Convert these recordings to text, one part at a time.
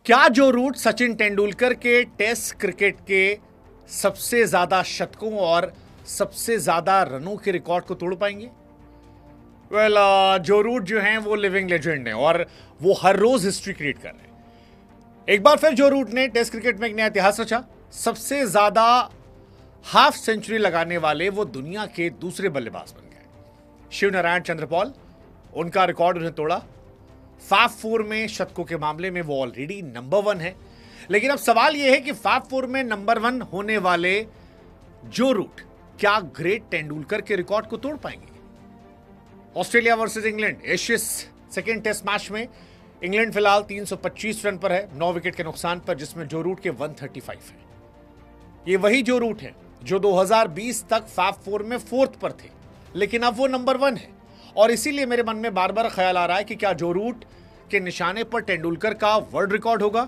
क्या जो रूट सचिन तेंदुलकर के टेस्ट क्रिकेट के सबसे ज्यादा शतकों और सबसे ज्यादा रनों के रिकॉर्ड को तोड़ पाएंगे? जो रूट जो हैं वो लिविंग लेजेंड हैं और वो हर रोज हिस्ट्री क्रिएट कर रहे हैं। एक बार फिर जो रूट ने टेस्ट क्रिकेट में एक नया इतिहास रचा। सबसे ज्यादा हाफ सेंचुरी लगाने वाले वो दुनिया के दूसरे बल्लेबाज बन गए। शिव नारायण चंद्रपॉल, उनका रिकॉर्ड उन्हें तोड़ा। फैब फोर में शतकों के मामले में वो ऑलरेडी नंबर 1 है। लेकिन अब सवाल यह है कि फैब फोर में नंबर 1 होने वाले जो रूट क्या ग्रेट तेंदुलकर के रिकॉर्ड को तोड़ पाएंगे? Australia versus England Ashes second test match में इंग्लैंड फिलहाल 325 रन पर है, 9 विकेट के नुकसान पर, जिसमें जो रूट के 135 है। ये वही जो रूट है जो 2020 तक फैब फोर में 4th पर थे, लेकिन अब वो नंबर 1 है। और इसीलिए मेरे मन में बार बार ख्याल आ रहा है कि क्या जो रूट के निशाने पर तेंदुलकर का वर्ल्ड रिकॉर्ड होगा,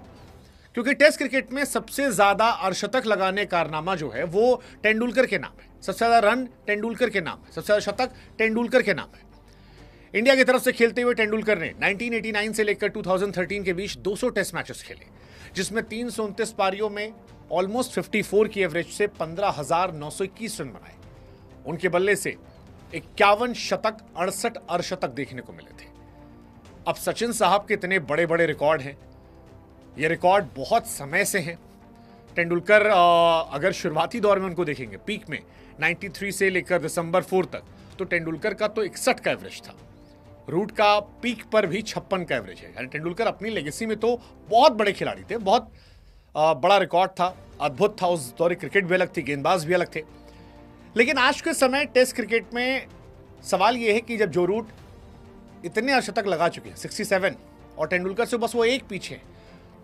क्योंकि टेस्ट क्रिकेट में सबसे ज्यादा अर्धशतक लगाने का कारनामा जो है वो तेंदुलकर के नाम है। सबसे ज्यादा रन तेंदुलकर के नाम है, सबसे ज्यादा शतक तेंदुलकर के नाम है। इंडिया की तरफ से खेलते हुए तेंदुलकर ने 1989 से लेकर 2013 के बीच 200 टेस्ट मैचेस खेले, जिसमें 329 पारियों में ऑलमोस्ट 54 की एवरेज से 15,921 रन बनाए। उनके बल्ले से 51 शतक 68 अर्धशतक देखने को मिले थे। अब सचिन साहब के इतने बड़े बड़े रिकॉर्ड हैं, ये रिकॉर्ड बहुत समय से हैं। तेंदुलकर अगर शुरुआती दौर में उनको देखेंगे, पीक में 93 से लेकर दिसंबर 4 तक, तो तेंदुलकर का तो 61 का एवरेज था। रूट का पीक पर भी 56 का एवरेज है। यानी तेंदुलकर अपनी लेगेसी में तो बहुत बड़े खिलाड़ी थे, बहुत बड़ा रिकॉर्ड था, अद्भुत था। उस दौर क्रिकेट भी अलग थी, गेंदबाज भी अलग थे। लेकिन आज के समय टेस्ट क्रिकेट में सवाल यह है कि जब जो रूट इतने अर्धशतक लगा चुके हैं 67 और तेंदुलकर से बस वो एक पीछे,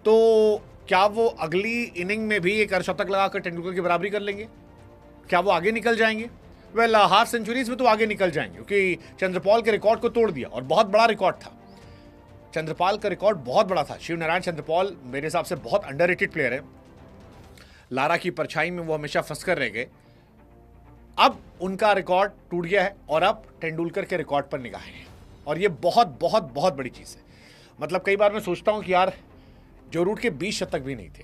तो क्या वो अगली इनिंग में भी एक अर्धशतक लगाकर तेंदुलकर की बराबरी कर लेंगे? क्या वो आगे निकल जाएंगे? हाफ सेंचुरीज में तो आगे निकल जाएंगे, क्योंकि चंद्रपॉल के रिकॉर्ड को तोड़ दिया और बहुत बड़ा रिकॉर्ड था। चंद्रपाल का रिकॉर्ड बहुत बड़ा था। शिव नारायण चंद्रपॉल मेरे हिसाब से बहुत अंडररेटेड प्लेयर है। लारा की परछाई में वो हमेशा फंस कर रह गए। अब उनका रिकॉर्ड टूट गया है और अब तेंदुलकर के रिकॉर्ड पर निगाहें हैं, और ये बहुत बहुत बहुत बड़ी चीज है। मतलब कई बार मैं सोचता हूं कि यार जो रूट के 20 शतक भी नहीं थे।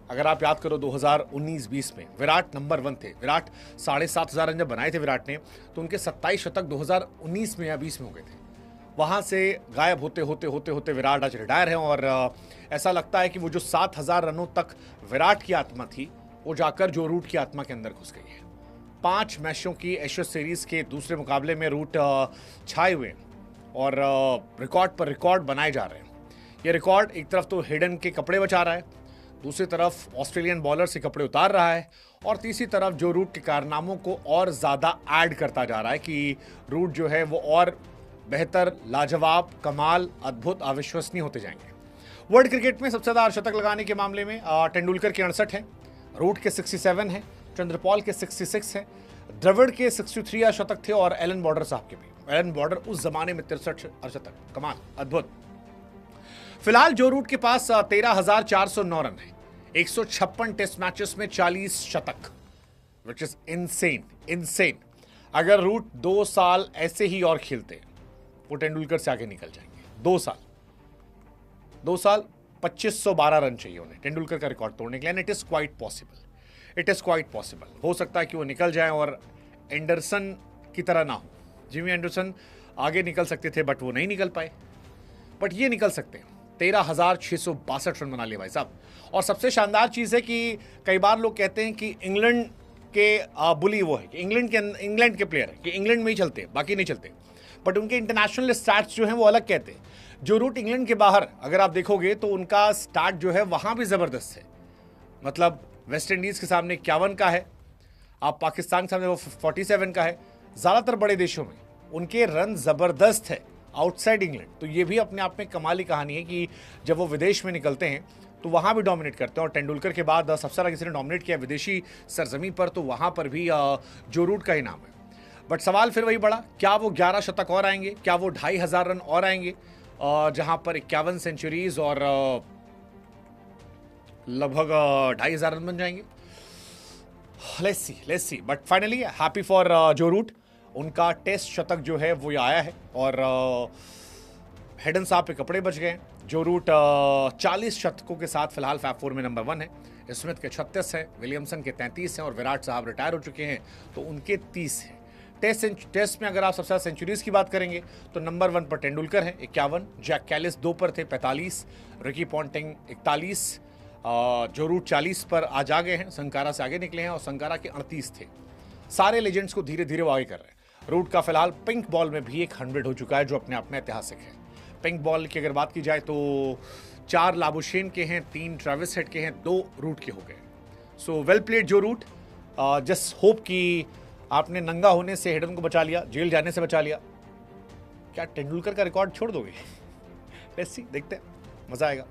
अगर आप याद करो 2019-20 में विराट नंबर 1 थे। विराट 7,500 रन जब बनाए थे विराट ने, तो उनके 27 शतक 2019 में या 20 में हो गए थे। वहां से गायब होते होते होते होते विराट आज रिटायर है, और ऐसा लगता है कि वो जो 7,000 रनों तक विराट की आत्मा थी, वो जाकर जो रूट की आत्मा के अंदर घुस गई है। 5 मैचों की एशियस सीरीज के दूसरे मुकाबले में रूट छाए हुए और रिकॉर्ड पर रिकॉर्ड बनाए जा रहे हैं। ये रिकॉर्ड एक तरफ तो हेडन के कपड़े बचा रहा है, दूसरी तरफ ऑस्ट्रेलियन बॉलर से कपड़े उतार रहा है, और तीसरी तरफ जो रूट के कारनामों को और ज्यादा ऐड करता जा रहा है कि रूट जो है वो और बेहतर, लाजवाब, कमाल, अद्भुत, अविश्वसनीय होते जाएंगे। वर्ल्ड क्रिकेट में सबसे ज्यादा अर्धशतक लगाने के मामले में तेंदुलकर के 68 है, रूट के 67 है, चंद्रपॉल के 66 है, द्रविड़ के 63 अर्धशतक थे, और एलन बॉर्डर साहब के भी। एलन बॉर्डर उस जमाने में 63 अर्धशतक, कमाल, अद्भुत। फिलहाल जो रूट के पास 13,409 रन है, 156 टेस्ट मैचेस में 40 शतक, विच इज इनसेन। अगर रूट 2 साल ऐसे ही और खेलते, वो तेंदुलकर से आगे निकल जाएंगे। 2 साल 2512 रन चाहिए उन्हें तेंदुलकर का रिकॉर्ड तोड़ने के लिए। It is quite possible. हो सकता है कि वो निकल जाए और एंडरसन की तरह ना हो। जिमी एंडरसन आगे निकल सकते थे, बट वो नहीं निकल पाए, बट ये निकल सकते हैं। 13,662 रन बना लिए भाई साहब। और सबसे शानदार चीज है कि कई बार लोग कहते हैं कि इंग्लैंड के बुली वो है कि इंग्लैंड के प्लेयर है कि इंग्लैंड में ही चलते हैं, बाकी नहीं चलते। बट उनके इंटरनेशनल स्टैट्स जो हैं वो अलग कहते हैं। जो रूट इंग्लैंड के बाहर अगर आप देखोगे तो उनका स्टार्ट जो है वहां भी जबरदस्त है। मतलब वेस्ट इंडीज के सामने 51 का है, आप पाकिस्तान के सामने वो 47 का है। ज्यादातर बड़े देशों में उनके रन जबरदस्त है आउटसाइड इंग्लैंड। तो ये भी अपने आप में कमाली कहानी है कि जब वो विदेश में निकलते हैं तो वहां भी डोमिनेट करते हैं। और तेंदुलकर के बाद सबसे ज्यादा किसी ने डोमिनेट किया विदेशी सरजमी पर, तो वहां पर भी जो रूट का ही नाम है। बट सवाल फिर वही बड़ा, क्या वो 11 शतक और आएंगे? क्या वो 2,500 रन और आएंगे? जहां पर 51 सेंचुरीज और लगभग 2,500 रन बन जाएंगे। Let's see. But finally happy for जो रूट, उनका टेस्ट शतक जो है वो आया है, और हेडन साहब पे कपड़े बच गए। जो रूट 40 शतकों के साथ फिलहाल फैब 4 में नंबर 1 है। स्मिथ के 36 हैं, विलियमसन के 33 हैं और विराट साहब रिटायर हो चुके हैं तो उनके 30 हैं। टेस्ट में अगर आप सबसे ज्यादा सेंचुरीज की बात करेंगे तो नंबर 1 पर तेंदुलकर है 51, जैक कैलिस 2 पर थे 45, रिकी पॉन्टिंग 41, जो रूट 40 पर आज आ गए हैं, संकारा से आगे निकले हैं और संकारा के 38 थे। सारे लेजेंड्स को धीरे धीरे वो आगे कर रहे हैं। रूट का फिलहाल पिंक बॉल में भी एक 100 हो चुका है जो अपने आप में ऐतिहासिक है। पिंक बॉल की अगर बात की जाए तो 4 लाबुशेन के हैं, 3 ट्रेविस हेड के हैं, 2 रूट के हो गए। सो वेल प्लेड जो रूट। जस्ट होप कि आपने नंगा होने से हेडन को बचा लिया, जेल जाने से बचा लिया। क्या तेंदुलकर का रिकॉर्ड छोड़ दोगे? लेट्स सी, देखते हैं, मजा आएगा।